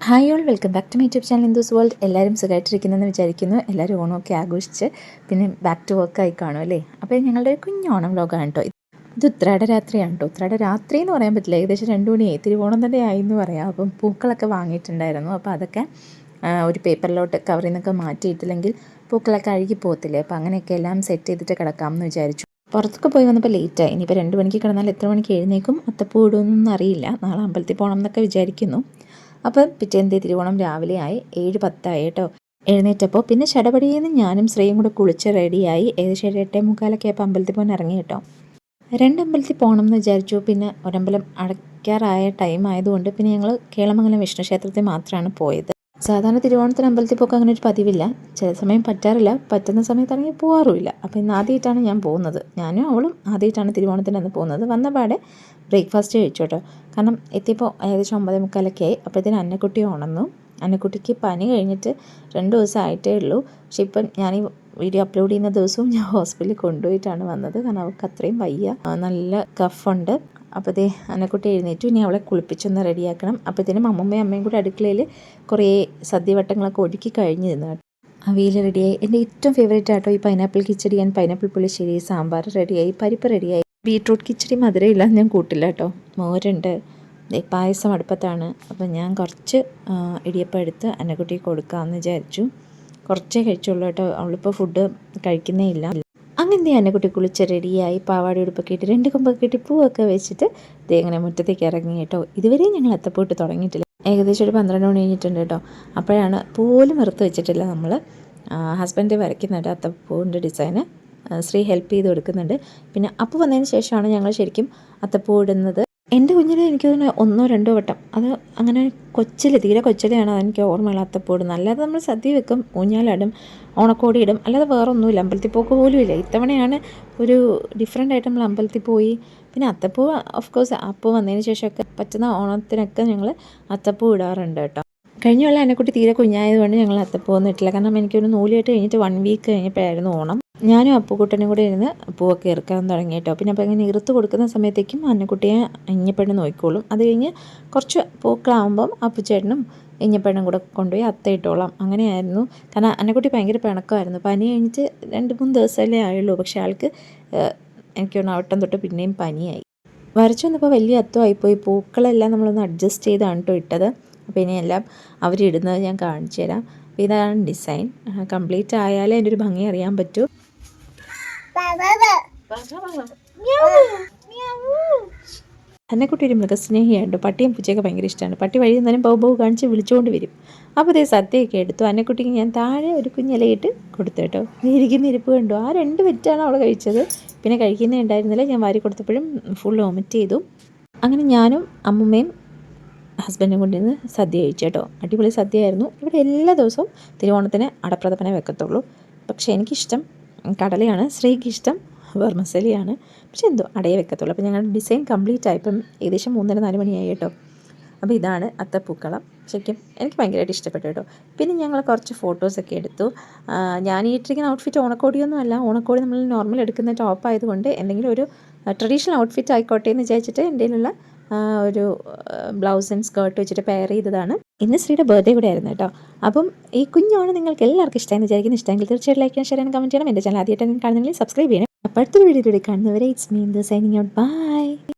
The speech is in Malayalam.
Hi all welcome back to my YouTube channel Indu's world. എല്ലാവരും സുഖമായിട്ടിരിക്കുന്നതെന്ന് വിചാരിക്കുന്നു. എല്ലാവരും ഓണമൊക്കെ ആഘോഷിച്ച് പിന്നെ ബാക്ക് ടു വർക്ക് ആയി കാണും അല്ലേ. അപ്പോൾ ഞങ്ങളുടെ ഒരു കുഞ്ഞ് ഓണം വ്ലോഗാണ് കേട്ടോ. ഇത് ഉത്രാട രാത്രിയാണ് കേട്ടോ. ഉത്രാട രാത്രി എന്ന് പറയാൻ പറ്റില്ല, ഏകദേശം 2 മണിയായി, തിരുവോണം തന്നെ ആയി എന്ന് പറയാം. അപ്പം പൂക്കളൊക്കെ വാങ്ങിയിട്ടുണ്ടായിരുന്നു. അപ്പോൾ അതൊക്കെ ഒരു പേപ്പറിലോട്ട് കവറിൽ നിന്നൊക്കെ മാറ്റിയിട്ടില്ലെങ്കിൽ പൂക്കളൊക്കെ അഴുകി പോകത്തില്ലേ. അപ്പോൾ അങ്ങനെയൊക്കെ എല്ലാം സെറ്റ് ചെയ്തിട്ട് കിടക്കാമെന്ന് വിചാരിച്ചു. പുറത്തൊക്കെ പോയി വന്നപ്പോൾ ലേറ്റായി. ഇനിയിപ്പോൾ 2 മണിക്ക് കിടന്നാൽ എത്ര മണിക്ക് എഴുന്നേക്കും, അത്തപ്പൂ ഇടുമെന്നൊന്നും അറിയില്ല. നാളെ അമ്പലത്തിൽ പോകണം എന്നൊക്കെ വിചാരിക്കുന്നു. അപ്പം പിറ്റേന്ന് തിരുവോണം രാവിലെ ആയി, 7:10 കേട്ടോ എഴുന്നേറ്റപ്പോൾ. പിന്നെ ചടപടിയെന്ന് ഞാനും ശ്രീയും കൂടെ കുളിച്ച് റെഡിയായി. ഏകദേശം 8:45 ആയപ്പോൾ അമ്പലത്തിൽ പോകാൻ ഇറങ്ങി കേട്ടോ. 2 അമ്പലത്തിൽ പോകണം എന്ന് വിചാരിച്ചു. പിന്നെ ഒരമ്പലം അടയ്ക്കാറായ ടൈം ആയതുകൊണ്ട് പിന്നെ ഞങ്ങൾ കേളമംഗലം വിഷ്ണു ക്ഷേത്രത്തിൽ മാത്രമാണ് പോയത്. സാധാരണ തിരുവോണത്തിന് അമ്പലത്തിൽ പോക്ക് അങ്ങനെ ഒരു പതിവില്ല. ചില സമയം പറ്റാറില്ല, പറ്റുന്ന സമയത്താണെങ്കിൽ പോകാറുമില്ല. അപ്പോൾ ഇന്ന് ആദ്യമായിട്ടാണ് ഞാൻ പോകുന്നത്. ഞാനും അവളും ആദ്യമായിട്ടാണ് തിരുവോണത്തിന് അന്ന് പോകുന്നത്. വന്നപാടെ ബ്രേക്ക്ഫാസ്റ്റ് കഴിച്ചു കേട്ടോ. കാരണം എത്തിയപ്പോൾ ഏകദേശം 9:45 ആയി. അപ്പോഴത്തേന് അന്നക്കുട്ടി ഉണർന്നു. അന്നക്കുട്ടിക്ക് പനി കഴിഞ്ഞിട്ട് 2 ദിവസം ആയിട്ടേ ഉള്ളൂ. പക്ഷെ ഇപ്പം ഞാൻ ഈ വീഡിയോ അപ്ലോഡ് ചെയ്യുന്ന ദിവസവും ഞാൻ ഹോസ്പിറ്റലിൽ കൊണ്ടുപോയിട്ടാണ് വന്നത്. കാരണം അവൾക്ക് അത്രയും വയ്യ, നല്ല കഫുണ്ട്. അപ്പോൾ ദേ അന്നക്കുട്ടി എഴുന്നേറ്റു. ഇനി അവളെ കുളിപ്പിച്ചൊന്ന് റെഡിയാക്കണം. അപ്പോഴത്തേനും അമ്മയും കൂടി അടുക്കളയിൽ കുറേ സദ്യവട്ടങ്ങളൊക്കെ ഒരുക്കി കഴിഞ്ഞിരുന്നു കേട്ടോ. അവിയൽ റെഡിയായി. എൻ്റെ ഏറ്റവും ഫേവറേറ്റ് ആട്ടോ ഈ പൈനാപ്പിൾ കിച്ചടി ആൻഡ് പൈനാപ്പിൾ പുളിശ്ശേരി. സാമ്പാർ റെഡിയായി, പരിപ്പ് റെഡിയായി. ബീട്രൂട്ട് കിച്ചടി മധുരമില്ല, ഞാൻ കൂട്ടില്ല കേട്ടോ. മോരുണ്ട്, പായസം അടുപ്പത്താണ്. അപ്പം ഞാൻ കുറച്ച് ഇടിയപ്പം എടുത്ത് അന്നക്കുട്ടിക്ക് കൊടുക്കാമെന്ന് വിചാരിച്ചു. കുറച്ചേ കഴിച്ചുള്ളൂ കേട്ടോ, അവളിപ്പോൾ ഫുഡ് കഴിക്കുന്നേ ഇല്ല. അങ്ങനെ അന്നക്കുട്ടി കുളിച്ച് റെഡിയായി, പാവാടി ഉടുപ്പൊക്കെ ഇട്ട് 2 കൊമ്പൊക്കെ ഇട്ട് പൂവൊക്കെ വെച്ചിട്ട് ദേ ഇങ്ങനെ മുറ്റത്തേക്ക് ഇറങ്ങി കേട്ടോ. ഇതുവരെയും ഞങ്ങൾ അത്തപ്പൂട്ട് തുടങ്ങിയിട്ടില്ല. ഏകദേശം ഒരു 12 മണി കഴിഞ്ഞിട്ടുണ്ട് കേട്ടോ. അപ്പോഴാണ് പോലും വെറുത്ത് വെച്ചിട്ടില്ല നമ്മൾ. ഹസ്ബൻഡ് വരയ്ക്കുന്നുണ്ട് അത്തപ്പൂവിൻ്റെ ഡിസൈന്. ശ്രീ ഹെൽപ്പ് ചെയ്ത് കൊടുക്കുന്നുണ്ട്. പിന്നെ അപ്പോൾ വന്നതിന് ശേഷമാണ് ഞങ്ങൾ ശരിക്കും അത്തപ്പൂ ഇടുന്നത്. എൻ്റെ കുഞ്ഞിനെ എനിക്ക് തോന്നുന്നു 1-2 വട്ടം, അത് അങ്ങനെ തീരെ കൊച്ചിലെയാണ് അതെനിക്ക് ഓർമ്മയുള്ള അത്തപ്പൂ ഇടുന്നത്. അല്ലാതെ നമ്മൾ സദ്യ വെക്കും, ഊഞ്ഞാലിടും, ഓണക്കോടി ഇടും, അല്ലാതെ വേറെ ഒന്നുമില്ല. അമ്പലത്തിൽ പോക്ക് പോലും ഇല്ല. ഇത്തവണയാണ് ഒരു ഡിഫറെൻ്റ് ആയിട്ട് നമ്മൾ അമ്പലത്തിൽ പോയി. പിന്നെ അത്തപ്പൂ ഓഫ് കോഴ്സ് അപ്പോൾ വന്നതിന് ശേഷമൊക്കെ പറ്റുന്ന ഓണത്തിനൊക്കെ ഞങ്ങൾ അത്തപ്പൂ ഇടാറുണ്ട് കേട്ടോ. കഴിഞ്ഞുള്ള അന്നക്കുട്ടി തീരെ കുഞ്ഞായതുകൊണ്ട് ഞങ്ങൾ അത്തപ്പൂ ഒന്നും ഇട്ടില്ല. കാരണം എനിക്കൊരു നൂലിയായിട്ട് കഴിഞ്ഞിട്ട് 1 വീക്ക് കഴിഞ്ഞപ്പോഴായിരുന്നു ഓണം. ഞാനും അപ്പുക്കുട്ടനും കൂടെ ഇരുന്ന് പൂവൊക്കെ ഇറക്കാൻ തുടങ്ങി കേട്ടോ. പിന്നെ അപ്പോൾ ഇങ്ങനെ ഇറുത്ത് കൊടുക്കുന്ന സമയത്തേക്കും അന്നക്കുട്ടിയെ ഇഞ്ഞപ്പെണ്ണ് നോക്കിക്കോളും. അത് കഴിഞ്ഞ് കുറച്ച് പൂക്കളാകുമ്പം അപ്പുച്ചേട്ടനും ഇഞ്ഞപ്പെണ്ണും കൂടെ കൊണ്ടുപോയി അത്ത ഇട്ടോളാം, അങ്ങനെയായിരുന്നു. കാരണം അന്നക്കുട്ടി ഭയങ്കര പിണക്കമായിരുന്നു. പനി കഴിഞ്ഞിട്ട് 2-3 ദിവസമല്ലേ ആയുള്ളൂ. പക്ഷേ ആൾക്ക് എനിക്ക് തോന്നുന്നു അവിട്ടം തൊട്ട് പിന്നെയും പനിയായി. വരച്ചു വന്നപ്പോൾ വലിയ അത്തമായിപ്പോയി. പൂക്കളെല്ലാം നമ്മളൊന്ന് അഡ്ജസ്റ്റ് ചെയ്താണ് കേട്ടോ ഇട്ടത്. അപ്പോൾ ഇനിയെല്ലാം അവരിടുന്നത് ഞാൻ കാണിച്ചു തരാം. അപ്പോൾ ഇതാണ് ഡിസൈൻ. കംപ്ലീറ്റ് ആയാലേ അതിൻ്റെ ഒരു ഭംഗി അറിയാൻ പറ്റൂ. അന്നക്കുട്ടി ഒരു മൃഗസ്നേഹിയായിട്ട് പട്ടിയും പൂച്ചയൊക്കെ ഭയങ്കര ഇഷ്ടമാണ്. പട്ടി വഴി നിന്നാലും ബൗ ബൗ കാണിച്ച് വിളിച്ചുകൊണ്ട് വരും. അപ്പോൾ അതേ സദ്യയൊക്കെ എടുത്തു. അന്നക്കുട്ടിക്ക് ഞാൻ താഴെ ഒരു കുഞ്ഞിലയിട്ട് കൊടുത്തു കേട്ടോ. ഇരിക്കുന്ന ഇരിപ്പ് കണ്ടു. ആ 2 വെറ്റാണ് അവൾ കഴിച്ചത്. പിന്നെ കഴിക്കുന്നേ ഉണ്ടായിരുന്നില്ല. ഞാൻ വാരി കൊടുത്തപ്പോഴും ഫുൾ വോമിറ്റ് ചെയ്തു. അങ്ങനെ ഞാനും അമ്മമ്മയും ഹസ്ബൻഡും കൊണ്ടിരുന്ന് സദ്യ കഴിച്ചു കേട്ടോ. അടിപൊളി സദ്യയായിരുന്നു. ഇവിടെ എല്ലാ ദിവസവും തിരുവോണത്തിന് അടപ്രഥമനെ വെക്കത്തുള്ളൂ. പക്ഷേ എനിക്കിഷ്ടം കടലയാണ്, ശ്രീക്കിഷ്ടം വെർമസലിയാണ്. പക്ഷെ എന്തോ അടയെ വെക്കത്തുള്ളൂ. അപ്പോൾ ഞങ്ങളുടെ ഡിസൈൻ കംപ്ലീറ്റ് ആയപ്പം ഏകദേശം 3:30-4 മണിയായി കേട്ടോ. അപ്പോൾ ഇതാണ് അത്തപ്പൂക്കളം. ശരിക്കും എനിക്ക് ഭയങ്കരമായിട്ട് ഇഷ്ടപ്പെട്ടു കേട്ടോ. പിന്നെ ഞങ്ങൾ കുറച്ച് ഫോട്ടോസൊക്കെ എടുത്തു. ഞാൻ ഈ ഇട്ടിരിക്കുന്ന ഔട്ട്ഫിറ്റ് ഓണക്കോടിയൊന്നും അല്ല. ഓണക്കോടി നമ്മൾ നോർമൽ എടുക്കുന്ന ടോപ്പ് ആയതുകൊണ്ട് എന്തെങ്കിലും ഒരു ട്രഡീഷണൽ ഔട്ട്ഫിറ്റ് ആയിക്കോട്ടെ എന്ന് വിചാരിച്ചിട്ട് എൻ്റെ കയ്യിലുള്ള ഒരു ബ്ലൗസ് ആൻഡ് സ്കേർട്ട് വെച്ചിട്ട് പെയർ ചെയ്തതാണ്. ഇന്ന് ശ്രീയുടെ ബർത്ത്ഡേ കൂടെ ആയിരുന്നു കേട്ടോ. അപ്പം ഈ കുഞ്ഞോണം നിങ്ങൾക്ക് എല്ലാവർക്കും ഇഷ്ടമായെന്ന് വിചാരിക്കുന്നു. ഇഷ്ടമെങ്കിൽ തീർച്ചയായിട്ടും ലൈക്ക് ചെയ്യാൻ, ഷെയർ ചെയ്യാൻ, കമൻറ്റ് ചെയ്യണം. എൻ്റെ ചാനൽ ആദ്യമായിട്ട് കാണുന്നെങ്കിൽ സബ്സ്ക്രൈബ് ചെയ്യണം. അപ്പോൾ അടുത്തൊരു വീഡിയോയിലൂടെ കാണുന്നവരെ it's me Indu signing out. By.